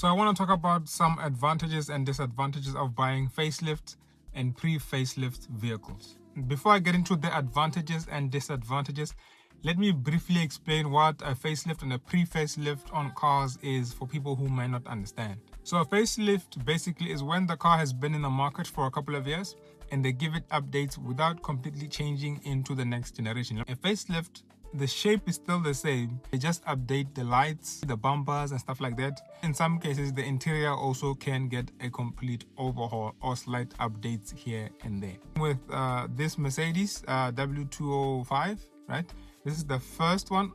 So I want to talk about some advantages and disadvantages of buying facelift and pre-facelift vehicles. Before I get into the advantages and disadvantages, let me briefly explain what a facelift and a pre-facelift on cars is for people who might not understand. So a facelift basically is when the car has been in the market for a couple of years and they give it updates without completely changing into the next generation. A facelift, the shape is still the same. They just update the lights, the bumpers and stuff like that. In some cases, the interior also can get a complete overhaul or slight updates here and there. With this Mercedes W205, right? This is the first one,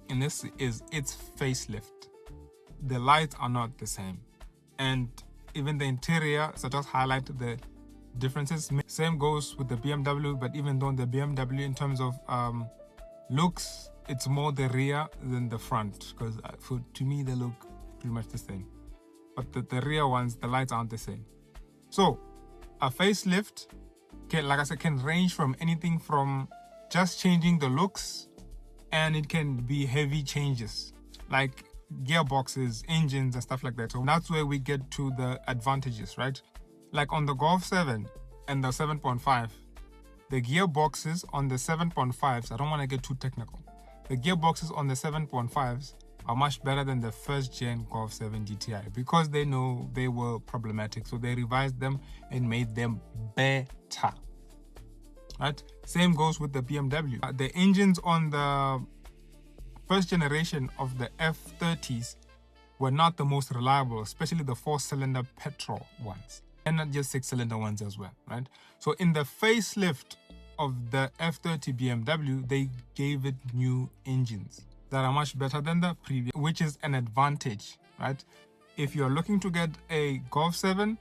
and this is its facelift. The lights are not the same. And even the interior, so just highlight the differences. Same goes with the BMW, but even though the BMW in terms of looks, it's more the rear than the front, because to me they look pretty much the same. But the rear ones, the lights aren't the same. So a facelift can, like I said, can range from anything from just changing the looks, and it can be heavy changes like gearboxes, engines and stuff like that. So that's where we get to the advantages, right? Like on the Golf 7 and the 7.5, the gearboxes on the 7.5s, I don't want to get too technical. The gearboxes on the 7.5s are much better than the first gen Golf 7 GTI because they know they were problematic. So they revised them and made them better. Right? Same goes with the BMW. The engines on the first generation of the F30s were not the most reliable, especially the 4-cylinder petrol ones, and not just 6-cylinder ones as well, right? So in the facelift of the F30 BMW, they gave it new engines that are much better than the previous, which is an advantage, right? If you're looking to get a Golf 7,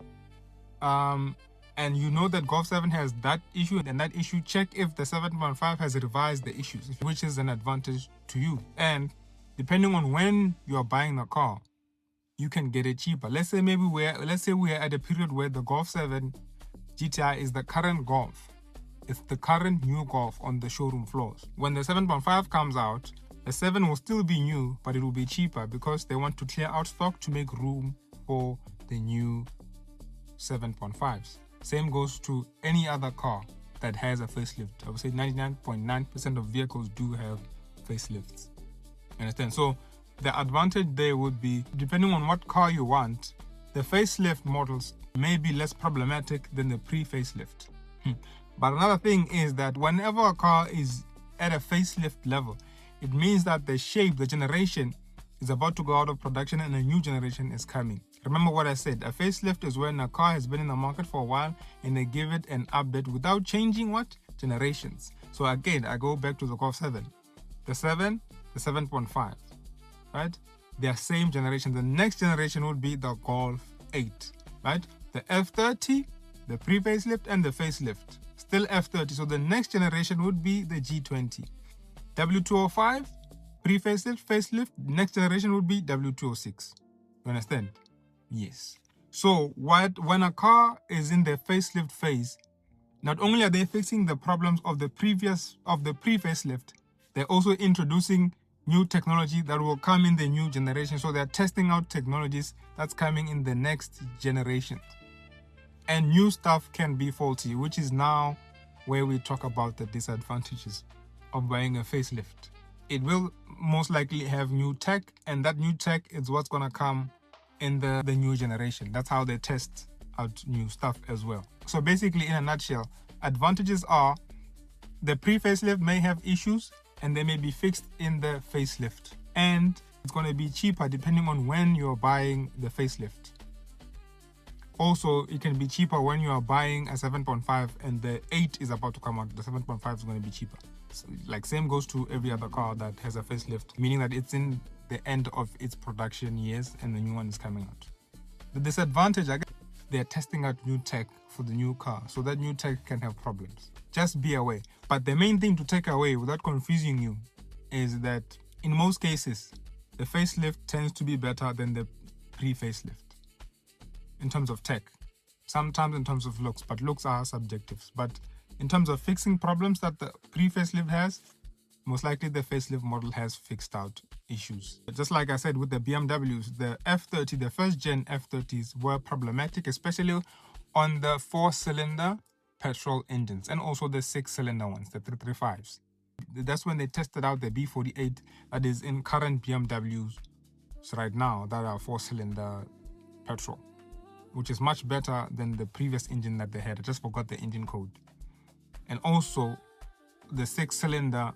and you know that Golf 7 has that issue, and that issue, check if the 7.5 has revised the issues, which is an advantage to you. And depending on when you're buying the car, you can get it cheaper. Let's say we're at a period where the Golf 7 GTI is the current Golf. It's the current new Golf on the showroom floors. When the 7.5 comes out, the 7 will still be new, but it will be cheaper because they want to clear out stock to make room for the new 7.5s. Same goes to any other car that has a facelift. I would say 99.9% of vehicles do have facelifts. Understand? So the advantage there would be, depending on what car you want, the facelift models may be less problematic than the pre-facelift. But another thing is that whenever a car is at a facelift level, it means that the shape, the generation, is about to go out of production and a new generation is coming. Remember what I said, a facelift is when a car has been in the market for a while and they give it an update without changing what? Generations. So again, I go back to the Golf 7. The 7, the 7.5, right? They are same generation. The next generation would be the Golf 8, right? The F30, the pre-facelift and the facelift. Still F30. So the next generation would be the G20. W205, pre-facelift, facelift, next generation would be W206. You understand? Yes. So when a car is in the facelift phase, not only are they fixing the problems of the pre-facelift, they're also introducing new technology that will come in the new generation. So they're testing out technologies that's coming in the next generation. And new stuff can be faulty, which is now where we talk about the disadvantages of buying a facelift. It will most likely have new tech, and that new tech is what's going to come in the new generation. That's how they test out new stuff as well. So basically, in a nutshell, advantages are the pre-facelift may have issues and they may be fixed in the facelift. And it's going to be cheaper depending on when you're buying the facelift. Also, it can be cheaper when you are buying a 7.5 and the 8 is about to come out. The 7.5 is going to be cheaper. So, like, same goes to every other car that has a facelift, meaning that it's in the end of its production years and the new one is coming out. The disadvantage, I guess, they're testing out new tech for the new car, so that new tech can have problems. Just be aware. But the main thing to take away without confusing you is that in most cases, the facelift tends to be better than the pre-facelift in terms of tech. Sometimes in terms of looks, but looks are subjective. But in terms of fixing problems that the pre-facelift has, most likely the facelift model has fixed out issues. Just like I said with the BMWs, the F30, the first gen F30s were problematic, especially on the 4-cylinder petrol engines and also the 6-cylinder ones, the 335s. That's when they tested out the B48 that is in current BMWs right now that are 4-cylinder petrol, which is much better than the previous engine that they had. I just forgot the engine code. And also the 6-cylinder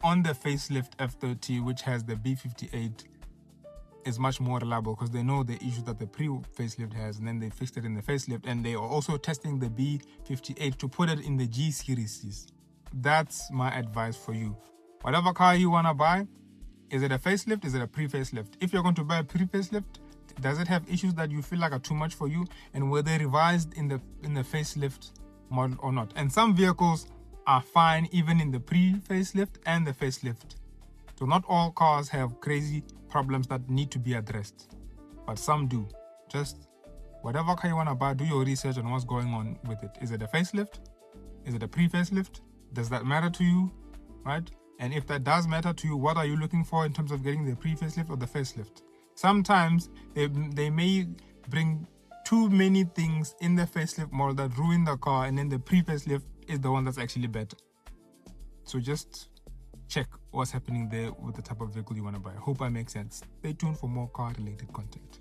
on the facelift F30, which has the B58, is much more reliable because they know the issues that the pre-facelift has, and then they fixed it in the facelift. And they are also testing the B58 to put it in the G series. That's my advice for you. Whatever car you want to buy, is it a facelift? Is it a pre-facelift? If you're going to buy a pre-facelift, does it have issues that you feel like are too much for you? And were they revised in the facelift model or not? And some vehicles are fine even in the pre-facelift and the facelift. So not all cars have crazy problems that need to be addressed, but some do. Just whatever car you want to buy, do your research on what's going on with it. Is it a facelift? Is it a pre-facelift? Does that matter to you, right? And if that does matter to you, what are you looking for in terms of getting the pre-facelift or the facelift? Sometimes they may bring too many things in the facelift model that ruin the car, and then the pre-facelift is the one that's actually better. So just check what's happening there with the type of vehicle you want to buy. Hope I make sense. Stay tuned for more car related content.